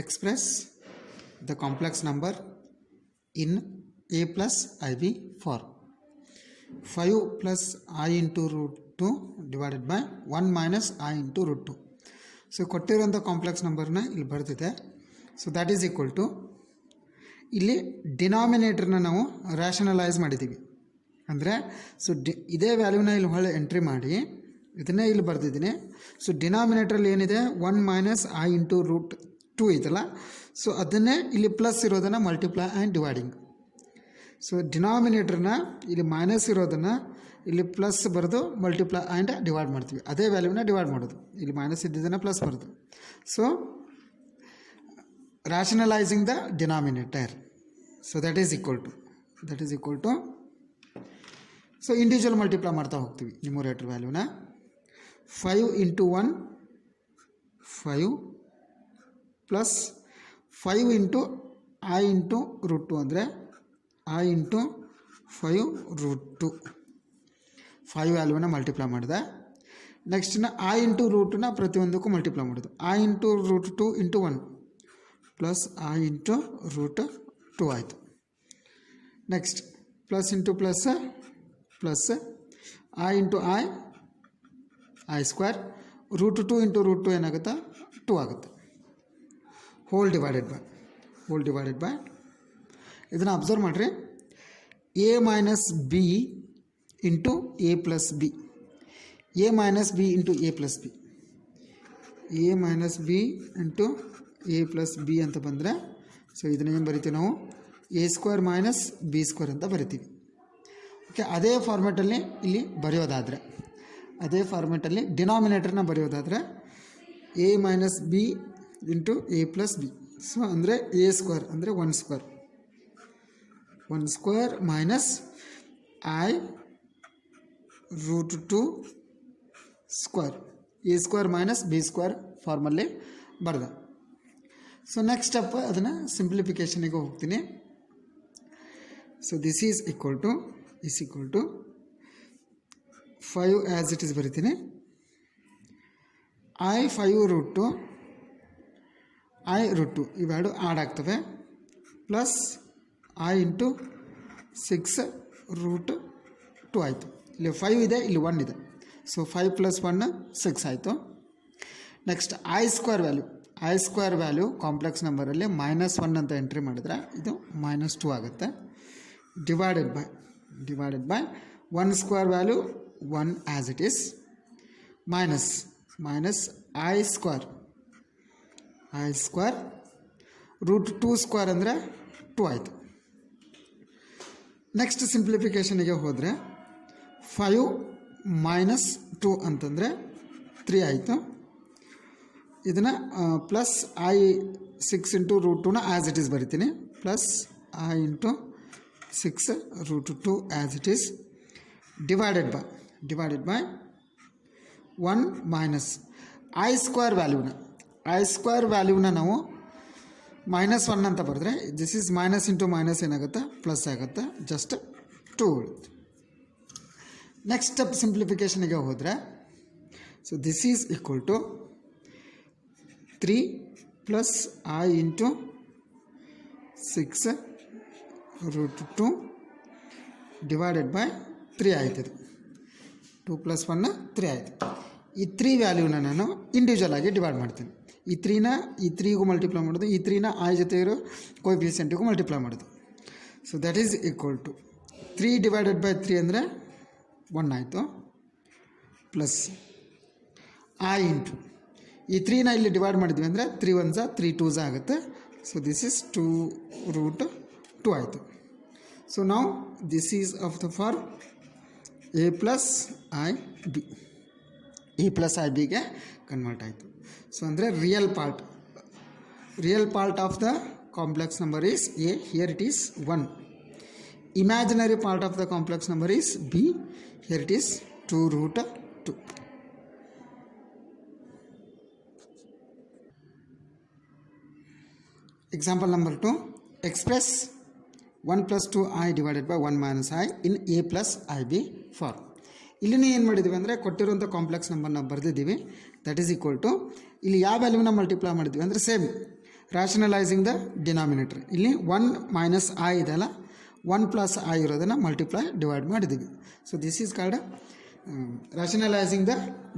express the complex number in a plus ib for 5 plus I into root 2 divided by 1 minus I into root 2. So ಕೊಟ್ಟಿರೋಂಥ complex ನಂಬರ್ನ ಇಲ್ಲಿ ಬರ್ತಿದೆ. So that is equal to ಇಲ್ಲಿ ಡಿನಾಮಿನೇಟರ್ನ ನಾವು rationalise ಮಾಡಿದ್ದೀವಿ. ಅಂದರೆ ಸೊ ಇದೇ ವ್ಯಾಲ್ಯೂನ ಇಲ್ಲಿ ಹೊಳೆ ಎಂಟ್ರಿ ಮಾಡಿ ಇದನ್ನೇ ಇಲ್ಲಿ ಬರ್ತಿದ್ದೀನಿ. ಸೊ ಡಿನಾಮಿನೇಟ್ರಲ್ಲಿ ಏನಿದೆ 1 ಮೈನಸ್ ಐ ಇಂಟು ರೂಟ್ 2 ಐತಲ್ಲ, ಸೊ ಅದನ್ನೇ ಇಲ್ಲಿ ಪ್ಲಸ್ ಇರೋದನ್ನು ಮಲ್ಟಿಪ್ಲೈ ಆ್ಯಂಡ್ ಡಿವೈಡಿಂಗ್. ಸೊ ಡಿನಾಮಿನೇಟ್ರನ್ನ ಇಲ್ಲಿ ಮೈನಸ್ ಇರೋದನ್ನು ಇಲ್ಲಿ ಪ್ಲಸ್ ಬರೆದು ಮಲ್ಟಿಪ್ಲೈ ಆ್ಯಂಡ್ ಡಿವೈಡ್ ಮಾಡ್ತೀವಿ. ಅದೇ ವ್ಯಾಲ್ಯೂನ ಡಿವೈಡ್ ಮಾಡೋದು, ಇಲ್ಲಿ ಮೈನಸ್ ಇದ್ದಿದ್ದನ್ನು ಪ್ಲಸ್ ಬರೋದು. So rationalising the denominator. So that is equal to so individual multiply ಮಾಡ್ತಾ ಹೋಗ್ತೀವಿ ನ್ಯೂಮರೇಟರ್ ವ್ಯಾಲ್ಯೂನ. 5 into 1 5 plus 5 into i into root 2 ಅಂದರೆ ಐ ಇಂಟು 5 ರೂಟ್ 2 5 ವ್ಯಾಲ್ಯೂನ ಮಲ್ಟಿಪ್ಲೈ ಮಾಡಿದೆ. ನೆಕ್ಸ್ಟ್ನ ಐ ಇಂಟು ರೂಟನ್ನ ಪ್ರತಿಯೊಂದಕ್ಕೂ ಮಲ್ಟಿಪ್ಲೈ ಮಾಡೋದು. I into root 2 into 1 plus i into root 2 ಆಯಿತು. Next plus into plus plus i into i square root 2 into root 2 ಏನಾಗುತ್ತೆ 2 ಆಗುತ್ತೆ. ಹೋಲ್ ಡಿವೈಡೆಡ್ ಬೈ ಇದನ್ನು ಅಬ್ಸರ್ವ್ ಮಾಡಿರಿ. A minus B into A plus B, A minus B into A plus B, A minus B into A plus B ಅಂತ ಬಂದರೆ so ಇದನ್ನೇನು ಬರಿತೀವಿ ನಾವು A square minus B square ಅಂತ ಬರಿತೀವಿ. Okay, ಅದೇ ಫಾರ್ಮೆಟಲ್ಲಿ ಇಲ್ಲಿ ಬರೆಯೋದಾದರೆ, ಅದೇ ಫಾರ್ಮೆಟಲ್ಲಿ ಡಿನಾಮಿನೇಟರ್ನ ಬರೆಯೋದಾದರೆ A minus B into A plus B. So ಅಂದರೆ ಎ ಸ್ಕ್ವೇರ್ ಅಂದರೆ 1 square minus I root 2 square, A square minus B square ಫಾರ್ಮಲ್ಲಿ ಬರೆದ. ಸೊ ನೆಕ್ಸ್ಟ್ ಸ್ಟೆಪ್ ಅದನ್ನು ಸಿಂಪ್ಲಿಫಿಕೇಷನಿಗೆ ಹೋಗ್ತೀನಿ. So this is equal to 5 as it is ಬರಿತೀನಿ. I 5 root 2 I root 2 ಇವೆರಡು add ಆಗ್ತವೆ, ಪ್ಲಸ್ ಐ ಇಂಟು 6 ರೂಟ್ 2 ಆಯಿತು. ಇಲ್ಲಿ 5 ಇದೆ, ಇಲ್ಲಿ 1 ಇದೆ. ಸೊ 5 ಪ್ಲಸ್ 1 6 ಆಯಿತು. Next i square value complex ನಂಬರಲ್ಲಿ -1 ಅಂತ ಎಂಟ್ರಿ ಮಾಡಿದ್ರೆ ಇದು -2 ಆಗುತ್ತೆ. Divided by 1 square value 1 as it is, minus i square root 2 square ಅಂದರೆ 2 ಆಯಿತು. ನೆಕ್ಸ್ಟ್ ಸಿಂಪ್ಲಿಫಿಕೇಷನಿಗೆ ಹೋದರೆ 5 ಮೈನಸ್ 2 ಅಂತಂದರೆ 3 ಆಯಿತು. ಇದನ್ನು ಪ್ಲಸ್ ಐ 6 ಇಂಟು ರೂಟ್ 2ನ ಆ್ಯಸ್ ಇಟ್ ಈಸ್ ಬರಿತೀನಿ, plus i into 6 root 2 as it is, divided by 1 minus i square ವ್ಯಾಲ್ಯೂನ ನಾವು -1 ಅಂತ ಬರೆದ್ರೆ this is minus into minus ಏನಾಗುತ್ತೆ ಪ್ಲಸ್ ಆಗುತ್ತೆ, ಜಸ್ಟ್ 2 ಉಳಿತು. ನೆಕ್ಸ್ಟ್ ಸ್ಟೆಪ್ ಸಿಂಪ್ಲಿಫಿಕೇಷನಿಗೆ ಹೋದರೆ so this is equal to 3 plus i into 6 root 2 divided by 3 ಆಯ್ತದೆ. 2 ಪ್ಲಸ್ 1 3 ಆಯಿತು. ಈ 3 ವ್ಯಾಲ್ಯೂನ ನಾನು ಇಂಡಿವಿಜುವಲ್ ಆಗಿ ಡಿವೈಡ್ ಮಾಡ್ತೀನಿ. ಈ 3ಗೂ ಮಲ್ಟಿಪ್ಲೈ ಮಾಡೋದು, ಈ 3ನ ಐ ಜೊತೆ ಇರೋ ಕೋಎಫಿಷಿಯೆಂಟಿಗೂ ಮಲ್ಟಿಪ್ಲೈ ಮಾಡೋದು. So that is equal to 3 divided by 3 ಅಂದರೆ 1 ಆಯಿತು, ಪ್ಲಸ್ ಐ ಇಂಟು ಈ 3ನ ಇಲ್ಲಿ ಡಿವೈಡ್ ಮಾಡಿದ್ವಿ ಅಂದರೆ 3 1s 3 2s ಆಗುತ್ತೆ. ಸೊ ದಿಸ್ ಈಸ್ 2 ರೂಟ್ 2 ಆಯಿತು. ಸೊ ನಾವು this is of the form A plus I ಬಿಗೆ ಕನ್ವರ್ಟ್ ಆಯಿತು. ಸೊ ಅಂದರೆ real part of the complex number is A, here it is 1. Imaginary part of the complex number is B, here it is 2 root 2. Example number 2, express 1 plus 2i divided by 1 minus I in a plus ib for. ಇಲ್ಲಿ ಏನು ಮಾಡಿದ್ದೀವಿ ಅಂದರೆ ಕೊಟ್ಟಿರುವಂಥ complex ನಂಬರ್ನ ಬರೆದಿದ್ದೀವಿ. That is equal to ಇಲ್ಲಿ ಯಾವ ವ್ಯಾಲ್ಯೂನ multiply ಮಾಡಿದ್ವಿ ಅಂದರೆ ಸೇಮ್ ರ್ಯಾಷನಲೈಸಿಂಗ್ ದ ಡಿನಾಮಿನೇಟರ್. ಇಲ್ಲಿ 1 ಮೈನಸ್ ಐ ಇದೆಯಲ್ಲ, 1 ಪ್ಲಸ್ ಐ ಇರೋದನ್ನು ಮಲ್ಟಿಪ್ಲೈ ಡಿವೈಡ್ ಮಾಡಿದ್ದೀವಿ. So this is called rationalising the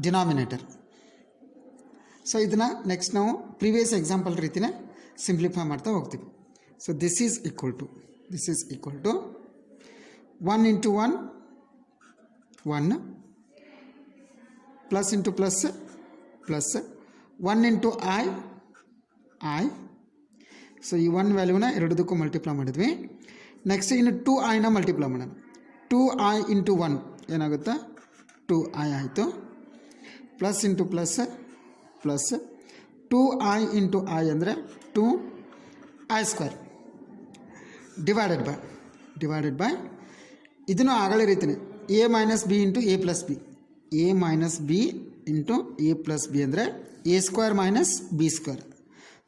denominator. So ಇದನ್ನು ನೆಕ್ಸ್ಟ್ ನಾವು ಪ್ರೀವಿಯಸ್ ಎಕ್ಸಾಂಪಲ್ ರೀತಿಯೇ ಸಿಂಪ್ಲಿಫೈ ಮಾಡ್ತಾ ಹೋಗ್ತೀವಿ. So this is equal to 1 into 1 1 plus into plus plus 1 into i. So ಈ 1 ವ್ಯಾಲ್ಯೂನ ಎರಡದಕ್ಕೂ multiply ಮಾಡಿದ್ವಿ. ನೆಕ್ಸ್ಟ್ ಇನ್ನು 2i ಮಲ್ಟಿಪ್ಲೈ ಮಾಡೋಣ. 2i ಇಂಟು 1 ಏನಾಗುತ್ತೆ, 2i ಆಯಿತು. Plus into plus plus 2i into I ಅಂದರೆ 2i² ಡಿವೈಡೆಡ್ ಬೈ ಇದನ್ನು ಆಗಲೇ ರೀತಿಯೇ a minus B into a plus B. a minus B into a plus B ಅಂದರೆ a² ಮೈನಸ್ b².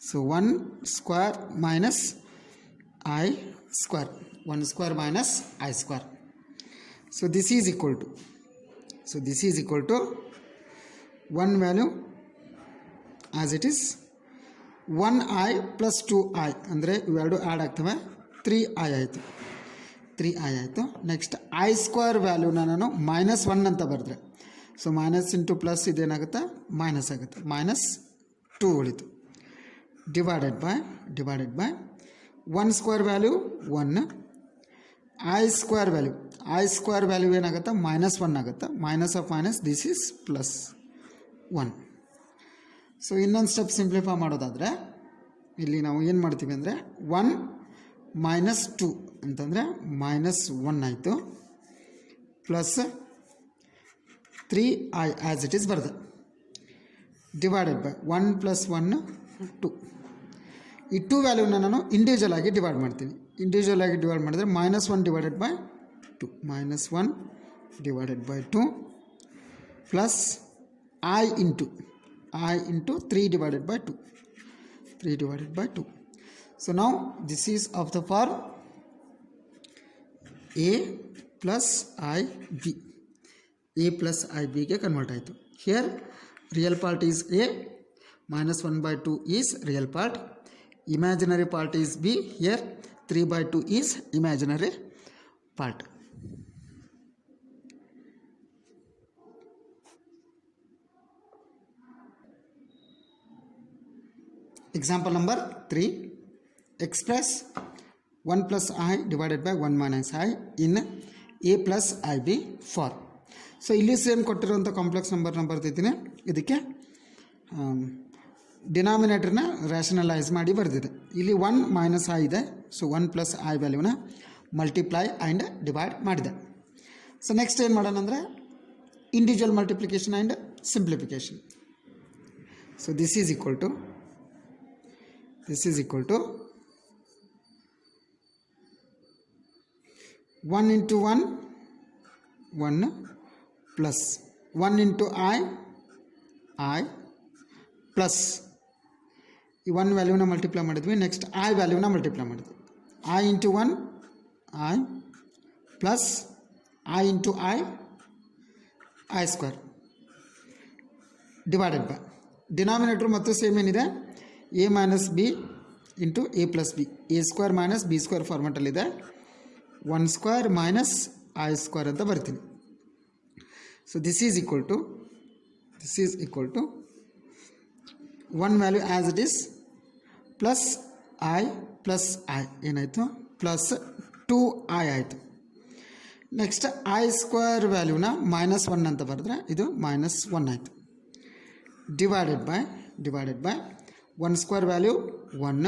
ಸೊ 1² minus i², 1² minus i². So this is equal to 1 value as it is 1i plus 2i ಅಂದರೆ ಇವೆರಡು add ಆಗ್ತವೆ, 3i ಆಯಿತು. Next i² ವ್ಯಾಲ್ಯೂನ ನಾನು -1 ಅಂತ ಬರೆದ್ರೆ, so minus into plus ಇದೇನಾಗುತ್ತೆ, ಮೈನಸ್ ಆಗುತ್ತೆ, -2 ಉಳಿತು. Divided by 1² value 1, i² value ಏನಾಗುತ್ತೆ, -1 ಆಗುತ್ತೆ. Minus of minus this is +1. So ಇನ್ನೊಂದು ಸ್ಟೆಪ್ ಸಿಂಪ್ಲಿಫೈ ಮಾಡೋದಾದರೆ ಇಲ್ಲಿ ನಾವು ಏನು ಮಾಡ್ತೀವಿ ಅಂದರೆ 1 ಮೈನಸ್ 2 ಅಂತಂದರೆ -1 ಆಯಿತು, plus 3i as it is ಬರ್ತದೆ. Divided by 1 plus 1 2. ಈ 2 ವ್ಯಾಲ್ಯೂನ ನಾನು ಇಂಡಿವಿಜುವಲ್ ಆಗಿ ಡಿವೈಡ್ ಮಾಡ್ತೀನಿ. ಡಿವೈಡ್ ಮಾಡಿದ್ರೆ -1 divided by 2, -1 divided by 2 plus i into 3 divided by 2. So now this is of the form a plus ib. a plus ib ಗೆ convert ಆಯಿತು. Here real part is a, -1/2 is real part, imaginary part is b. Here 3/2 is imaginary part. Example number 3. Express 1 plus I divided by 1 minus I in a plus ib for. So ಇಲ್ಲಿ same ಕೊಟ್ಟಿರುವಂಥ complex ನಂಬರ್ನ ಬರ್ತಿದ್ದೀನಿ. ಇದಕ್ಕೆ ಡಿನಾಮಿನೇಟರ್ನ rationalise ಮಾಡಿ ಬರ್ತಿದೆ. ಇಲ್ಲಿ 1 minus i ಇದೆ, ಸೊ 1 ಪ್ಲಸ್ ಐ ವ್ಯಾಲ್ಯೂನ ಮಲ್ಟಿಪ್ಲೈ ಆ್ಯಂಡ್ ಡಿವೈಡ್ ಮಾಡಿದೆ. ಸೊ ನೆಕ್ಸ್ಟ್ ಏನು ಮಾಡೋಣ ಅಂದರೆ individual multiplication and simplification. So this is equal to 1 into 1 1 plus 1 into I plus ಈ 1 ವ್ಯಾಲ್ಯೂನ ಮಲ್ಟಿಪ್ಲೈ ಮಾಡಿದ್ವಿ. ನೆಕ್ಸ್ಟ್ I ವ್ಯಾಲ್ಯೂನ ಮಲ್ಟಿಪ್ಲೈ ಮಾಡಿದ್ವಿ. I into 1 I plus I into I² divided by denominator ಮತ್ತು ಸೇಮ್ ಏನಿದೆ a minus B into a plus B, a² minus b² ಫಾರ್ಮೆಟಲ್ಲಿದೆ. 1² minus I² ಅಂತ ಬರ್ತೀನಿ. So this is equal to 1 value as it is plus I ಏನಾಯಿತು, plus 2i ಆಯಿತು. Next I² ವ್ಯಾಲ್ಯೂನ -1 ಅಂತ ಬರೆದ್ರೆ ಇದು -1 ಆಯಿತು. Divided by 1² value 1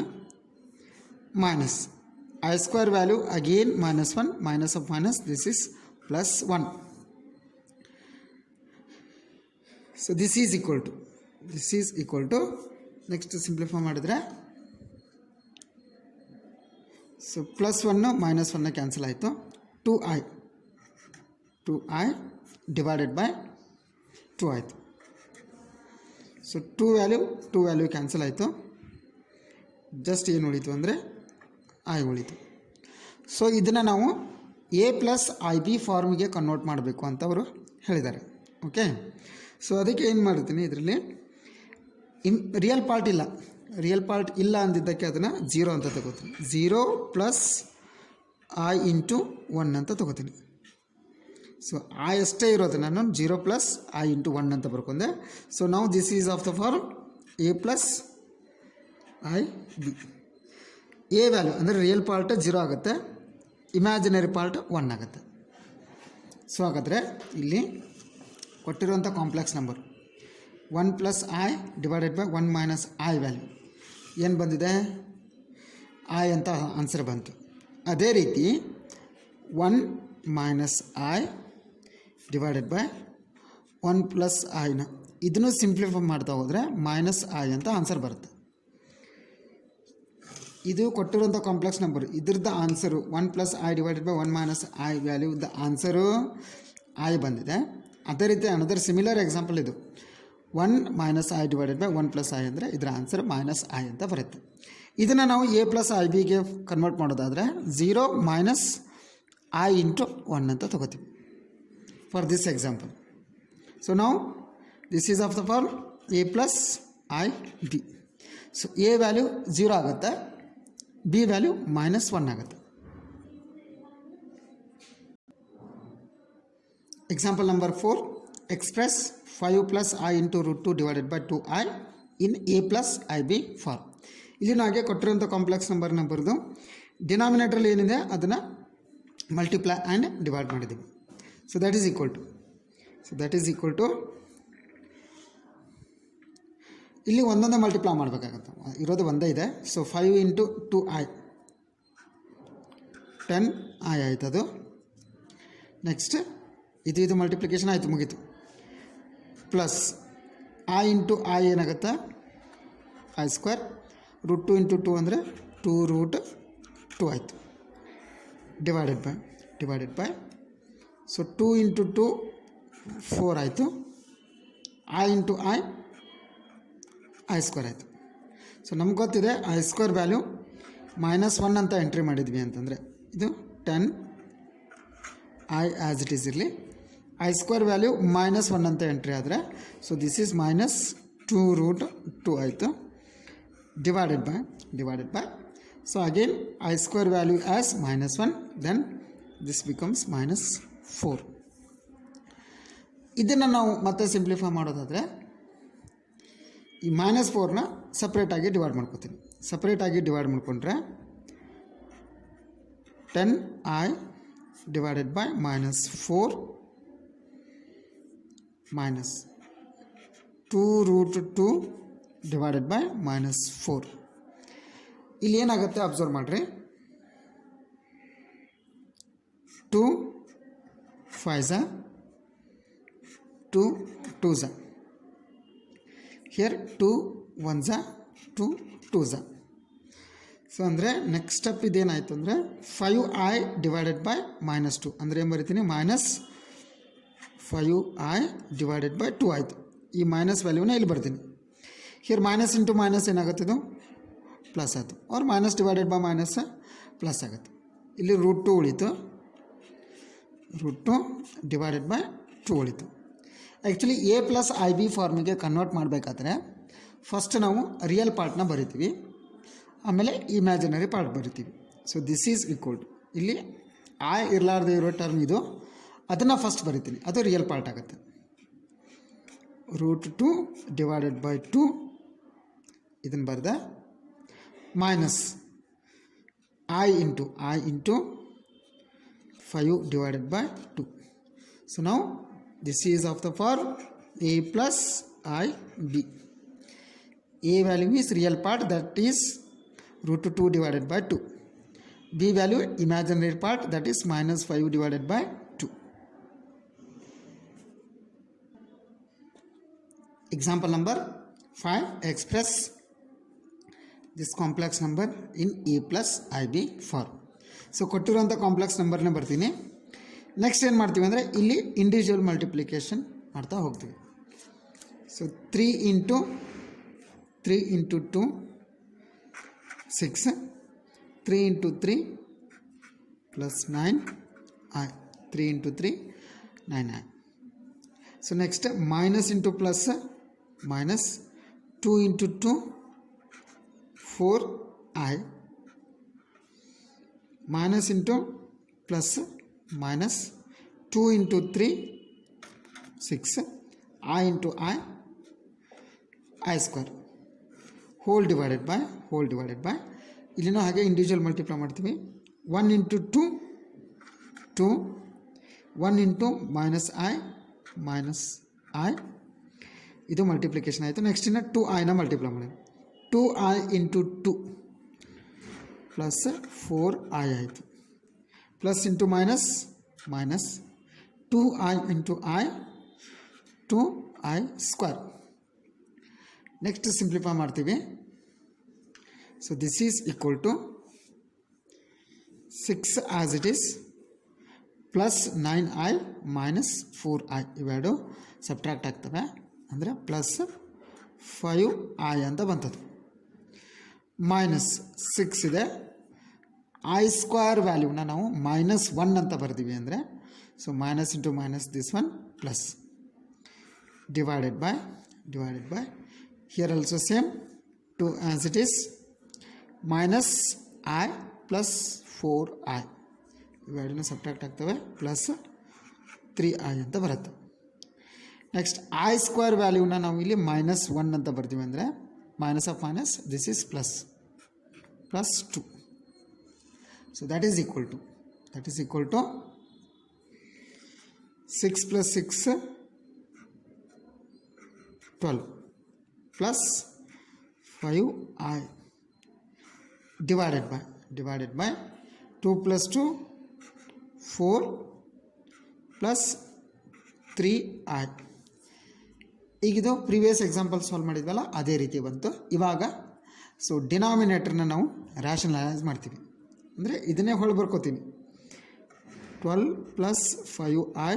minus I² value again -1, minus of minus, this is +1. So this is equal to next simplify ಮಾಡಿದ್ರೆ so +1 -1 cancel ಆಯಿತು. 2i divided by 2 ಆಯಿತು. So 2 value cancel ಆಯಿತು. Just ಏನು ಉಳಿತು ಅಂದರೆ ಐ ಉಳಿತು. ಸೊ ಇದನ್ನು ನಾವು a ಪ್ಲಸ್ IB ಫಾರ್ಮಿಗೆ ಕನ್ವರ್ಟ್ ಮಾಡಬೇಕು ಅಂತ ಅವರು ಹೇಳಿದ್ದಾರೆ. ಓಕೆ, ಸೊ ಅದಕ್ಕೆ ಏನು ಮಾಡ್ತೀನಿ, ಇದರಲ್ಲಿ ರಿಯಲ್ ಪಾರ್ಟ್ ಇಲ್ಲ, ರಿಯಲ್ ಪಾರ್ಟ್ ಇಲ್ಲ ಅಂದಿದ್ದಕ್ಕೆ ಅದನ್ನು 0 ಅಂತ ತಗೋತೀನಿ. 0 ಪ್ಲಸ್ I ಇಂಟು 1 ಅಂತ ತಗೋತೀನಿ. ಸೊ I ಅಷ್ಟೇ ಇರೋದು, ನಾನು 0 ಪ್ಲಸ್ I ಇಂಟು 1 ಅಂತ ಬರ್ಕೊಂಡೆ. ಸೊ ನಾವು this is of the form A plus I B. A value ಅಂದರೆ ರಿಯಲ್ ಪಾರ್ಟ್ 0 ಆಗುತ್ತೆ, ಇಮ್ಯಾಜಿನರಿ ಪಾರ್ಟ್ 1 ಆಗುತ್ತೆ. ಸೊ ಹಾಗಾದರೆ ಇಲ್ಲಿ ಕೊಟ್ಟಿರುವಂಥ complex number 1 plus I divided by 1 minus I value ಏನು ಬಂದಿದೆ, I ಅಂತ ಆನ್ಸರ್ ಬಂತು. ಅದೇ ರೀತಿ 1 minus I divided by 1 plus ಐನ ಇದನ್ನು ಸಿಂಪ್ಲಿಫೈ ಮಾಡ್ತಾ ಹೋದರೆ ಮೈನಸ್ I ಅಂತ ಆನ್ಸರ್ ಬರುತ್ತೆ. ಇದು ಕೊಟ್ಟಿರುವಂಥ ಕಾಂಪ್ಲೆಕ್ಸ್ ನಂಬರ್, ಇದ್ರದ್ದು answer 1 plus I divided by 1 minus I ವ್ಯಾಲ್ಯೂದ ಆನ್ಸರು I ಬಂದಿದೆ. ಅದೇ ರೀತಿ ಅನದರ್ ಸಿಮಿಲರ್ ಎಕ್ಸಾಂಪಲ್ ಇದು 1 minus I divided by 1 plus I ಅಂದರೆ ಇದರ ಆನ್ಸರ್ ಮೈನಸ್ I ಅಂತ ಬರುತ್ತೆ. ಇದನ್ನು ನಾವು A ಪ್ಲಸ್ ಐ ಬಿಗೆ ಕನ್ವರ್ಟ್ ಮಾಡೋದಾದರೆ 0 ಮೈನಸ್ I ಇಂಟು 1 ಅಂತ ತಗೋತೀವಿ ಫಾರ್ ದಿಸ್ ಎಕ್ಸಾಂಪಲ್. ಸೊ ನಾವು this is of the form A plus I B. So A value 0 ಆಗುತ್ತೆ, B ವ್ಯಾಲ್ಯೂ ಮೈನಸ್ 1 ಆಗುತ್ತೆ. Example number 4, express 5 plus I into root 2 divided by 2I in A plus I B form. ಇಲ್ಲಿ ಹಾಗೆ ಕೊಟ್ಟಿರೋಂಥ complex ನಂಬರ್ನ ಬರೆದು ಡಿನಾಮಿನೇಟ್ರಲ್ಲಿ ಏನಿದೆ ಅದನ್ನು ಮಲ್ಟಿಪ್ಲೈ ಆ್ಯಂಡ್ ಡಿವೈಡ್ ಮಾಡಿದ್ದೀವಿ. So that is equal to ಇಲ್ಲಿ ಒಂದೊಂದೇ ಮಲ್ಟಿಪ್ಲೈ ಮಾಡಬೇಕಾಗತ್ತೆ, ಇರೋದು ಒಂದೇ ಇದೆ. ಸೊ 5 ಇಂಟು 2I 10I ಆಯ್ತು ಅದು. ನೆಕ್ಸ್ಟ್ ಇದು ಮಲ್ಟಿಪ್ಲಿಕೇಶನ್ ಆಯಿತು, ಮುಗೀತು. ಪ್ಲಸ್ I ಇಂಟು I ಏನಾಗುತ್ತೆ I ಸ್ಕ್ವೇರ್, ರೂಟ್ 2 ಇಂಟು 2 ಅಂದರೆ 2 ರೂಟ್ 2 ಆಯಿತು, ಡಿವೈಡೆಡ್ ಬೈ ಸೊ 2 ಇಂಟು 2 4 ಆಯಿತು, I ಇಂಟು I ಸ್ಕ್ವೇರ್ ಆಯಿತು. ಸೊ ನಮ್ಗೆ ಗೊತ್ತಿದೆ I ಸ್ಕ್ವೇರ್ ವ್ಯಾಲ್ಯೂ ಮೈನಸ್ 1 ಅಂತ ಎಂಟ್ರಿ ಮಾಡಿದ್ವಿ ಅಂತಂದರೆ ಇದು 10 I ಆ್ಯಸ್ ಇಟ್ ಈಸ್ ಇರಲಿ. I ಸ್ಕ್ವೇರ್ ವ್ಯಾಲ್ಯೂ ಮೈನಸ್ 1 ಅಂತ ಎಂಟ್ರಿ ಆದರೆ so this is minus 2 root 2 ಆಯಿತು, divided by so again I square value as minus 1, then this becomes minus 4. ಇದನ್ನು ನಾವು ಮತ್ತೆ ಸಿಂಪ್ಲಿಫೈ ಮಾಡೋದಾದರೆ ಈ ಮೈನಸ್ 4ನ ಸಪ್ರೇಟಾಗಿ ಡಿವೈಡ್ ಮಾಡ್ಕೋತೀನಿ. ಸಪ್ರೇಟಾಗಿ ಡಿವೈಡ್ ಮಾಡಿಕೊಂಡ್ರೆ 10I divided by minus 4 minus 2 root 2 divided by minus 4. ಇಲ್ಲಿ ಏನಾಗುತ್ತೆ ಅಬ್ಸರ್ವ್ ಮಾಡಿರಿ, 2 5 2 2 ಹಿಯರ್ 2 1 2 2. ಸೊ ಅಂದರೆ ನೆಕ್ಸ್ಟ್ ಸ್ಟೆಪ್ ಇದೇನಾಯಿತು ಅಂದರೆ 5I ಡಿವೈಡೆಡ್ ಬೈ ಮೈನಸ್ 2 ಅಂದರೆ ಏನು ಬರಿತೀನಿ, ಮೈನಸ್ 5I ಡಿವೈಡೆಡ್ ಬೈ 2 ಆಯಿತು. ಈ ಮೈನಸ್ ವ್ಯಾಲ್ಯೂನ ಇಲ್ಲಿ ಬರ್ತೀನಿ. ಹಿಯರ್ ಮೈನಸ್ ಇಂಟು ಮೈನಸ್ ಏನಾಗುತ್ತೆ, ಇದು ಪ್ಲಸ್ ಆಯಿತು, ಅವ್ರ minus divided by minus plus ಆಗುತ್ತೆ. ಇಲ್ಲಿ ರೂಟ್ 2 ಉಳಿತು, ರೂಟ್ 2 ಡಿವೈಡೆಡ್ ಬೈ 2 ಉಳಿತು. Actually A plus I B ಫಾರ್ಮಿಗೆ ಕನ್ವರ್ಟ್ ಮಾಡಬೇಕಾದ್ರೆ ಫಸ್ಟ್ ನಾವು ರಿಯಲ್ ಪಾರ್ಟ್ನ ಬರಿತೀವಿ, ಆಮೇಲೆ ಇಮ್ಯಾಜಿನರಿ ಪಾರ್ಟ್ ಬರಿತೀವಿ. So this is equal to ಇಲ್ಲಿ I ಇರಲಾರ್ದೆ ಇರೋ ಟರ್ಮ್ ಇದು, ಅದನ್ನು ಫಸ್ಟ್ ಬರಿತೀನಿ, ಅದು ರಿಯಲ್ ಪಾರ್ಟ್ ಆಗುತ್ತೆ. ರೂಟ್ 2 ಡಿವೈಡೆಡ್ ಬೈ 2 ಇದನ್ನು ಬರೆದ minus I into 5 divided by 2. So ನಾವು this is of the form A plus I B. A value is real part, that is root 2 divided by 2. B value imaginary part, that is minus 5 divided by 2. Example number 5, express this complex number in A plus IB form. So ಕೊಟ್ಟಿರುವಂಥ complex ನಂಬರ್ನ ಬರ್ತೀನಿ. Next ಏನು ಮಾಡ್ತೀವಿ ಅಂದರೆ ಇಲ್ಲಿ individual multiplication ಮಾಡ್ತಾ ಹೋಗ್ತೀವಿ. So 3 into 2 6, 3 into 3 plus 9I, 3 into 3 9I. So next minus into plus minus 2 into 2 4i minus into plus minus 2 into 3 6 I into I square whole divided by ಇಲ್ಲಿನೂ ಹಾಗೆ ಇಂಡಿವಿಜುವಲ್ ಮಲ್ಟಿಪ್ಲೈ ಮಾಡ್ತೀವಿ 1 into 2 2 1 into minus I ಇದು multiplication ಆಯಿತು. Next ಇನ್ನು 2iನ multiply ಮಾಡಿ 2i into 2 plus 4i ಆಯಿತು. Plus into minus 2i into 2i square. Next simplify ಮಾಡ್ತೀವಿ. So this is equal to 6 as it is plus 9i minus 4i ಇವೆರಡು subtract ಆಗ್ತವೆ. ಅಂದರೆ plus 5i ಅಂತ ಬಂತದ್ದು. Minus 6 ಇದೆ. I square ವ್ಯಾಲ್ಯೂನ ನಾವು -1 ಅಂತ ಬರ್ತೀವಿ. ಅಂದರೆ so minus into minus this one plus divided by here also same 2 as it is minus I plus 4i ಇವೆರಡನ್ನ ಸಬ್ಟ್ರಾಕ್ಟ್ ಆಗ್ತವೆ ಪ್ಲಸ್ 3i ಅಂತ ಬರುತ್ತೆ. ನೆಕ್ಸ್ಟ್ ಐ ಸ್ಕ್ವೇರ್ ವ್ಯಾಲ್ಯೂನ ನಾವು ಇಲ್ಲಿ -1 ಅಂತ ಬರ್ತೀವಿ. ಅಂದರೆ minus of minus this is plus 2. So that is equal to 6 plus 6 12 plus 5i divided by 2 plus 2 4 plus 3i. ಈಗಿದು ಪ್ರೀವಿಯಸ್ ಎಕ್ಸಾಂಪಲ್ ಸಾಲ್ವ್ ಮಾಡಿದ್ವಲ್ಲ ಅದೇ ರೀತಿ ಬಂತು. ಇವಾಗ ಸೊ ಡಿನಾಮಿನೇಟರ್ನ ನಾವು ರ್ಯಾಷನಲೈಸ್ ಮಾಡ್ತೀವಿ. ಅಂದರೆ ಇದನ್ನೇ ಹೊಳೆ ಬರ್ಕೋತೀನಿ 12 plus 5i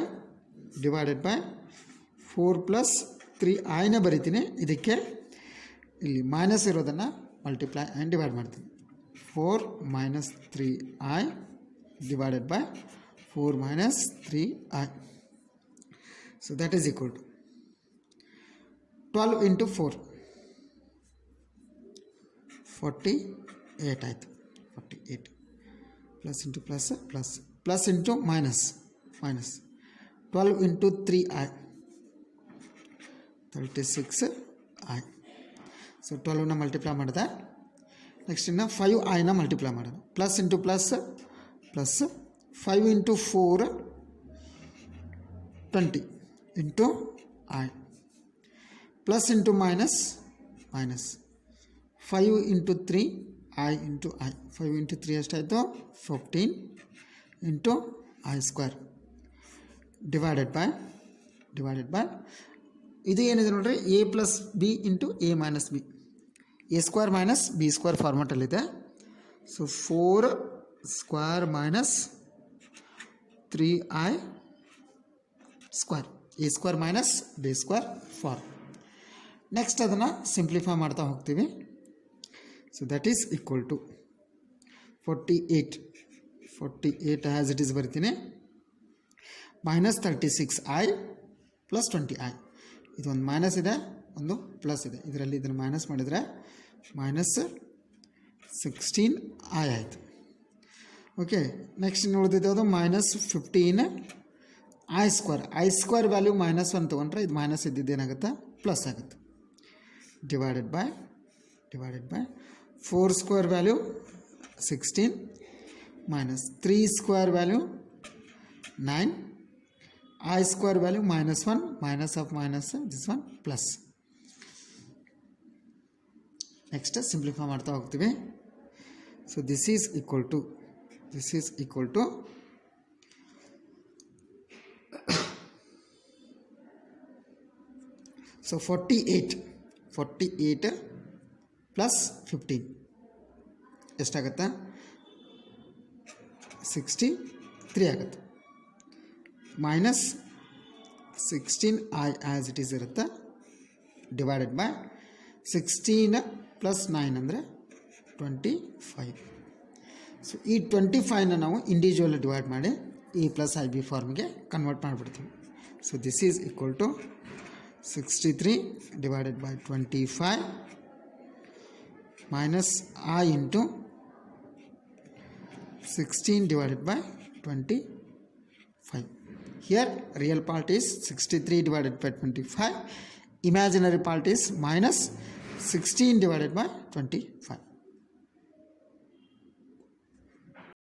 divided by 4 plus 3iನ ಬರಿತೀನಿ. ಇದಕ್ಕೆ ಇಲ್ಲಿ ಮೈನಸ್ ಇರೋದನ್ನು ಮಲ್ಟಿಪ್ಲೈ ಆ್ಯಂಡ್ ಡಿವೈಡ್ ಮಾಡ್ತೀನಿ. 4 minus 3i divided by 4 minus 3i. So that is equal to 12 into 4 48 ಆಯಿತು. 48 plus into plus into minus 12 into 3i 36i. ಸೊ 12ನ ಮಲ್ಟಿಪ್ಲೈ ಮಾಡಿದೆ. ನೆಕ್ಸ್ಟ್ ಇನ್ನು 5iನ ಮಲ್ಟಿಪ್ಲೈ ಮಾಡೋದು. Plus into plus 5 into 4 20 into i plus into minus 5 into 3 i into i 5 into 3 ಎಷ್ಟಾಯಿತು 15 into i square divided by ಇದು ಏನಿದೆ ನೋಡ್ರಿ a plus B into a minus B a square minus B square ಫಾರ್ಮೆಟಲ್ಲಿದೆ. So 4 square minus 3i square a square minus B square form. Next ಅದನ್ನು simplify ಮಾಡ್ತಾ ಹೋಗ್ತೀವಿ. So that is equal to 48 as it is ಬರ್ತೀನಿ minus 36i plus 20i. ಇದೊಂದು minus ಇದೆ, ಒಂದು plus ಇದೆ. ಇದರಲ್ಲಿ ಇದನ್ನು ಮೈನಸ್ ಮಾಡಿದರೆ ಮೈನಸ್ 16i ಆಯಿತು. ಓಕೆ, ನೆಕ್ಸ್ಟ್ ಇನ್ನು ಉಳಿದಿದ್ದು ಅದು ಮೈನಸ್ 15i ಸ್ಕ್ವೇರ್ ವ್ಯಾಲ್ಯೂ -1 ತೊಗೊಂಡ್ರೆ ಇದು ಮೈನಸ್ ಇದ್ದಿದ್ದೇನಾಗುತ್ತೆ ಪ್ಲಸ್ ಆಗುತ್ತೆ. Divided by 4 square value 16 minus 3 square value 9 I square value -1 minus of minus this one plus. Next simplify ಮಾಡ್ತಾ ಹೋಗ್ತೀವಿ. So this is equal to so 48 plus 15 ಎಷ್ಟಾಗುತ್ತೆ 63 ಆಗುತ್ತೆ. Minus 16i as it is ಇರುತ್ತೆ divided by 16 plus 9 ಅಂದರೆ 25. So ಈ 25ನ ನಾವು individual divide ಮಾಡಿ ಈ ಪ್ಲಸ್ ಐ ಬಿ ಫಾರ್ಮ್ಗೆ ಕನ್ವರ್ಟ್ ಮಾಡಿಬಿಡ್ತೀವಿ. So this is equal to 63 divided by 25 minus I into 16 divided by 25. Here real part is 63 divided by 25. Imaginary part is minus 16 divided by 25.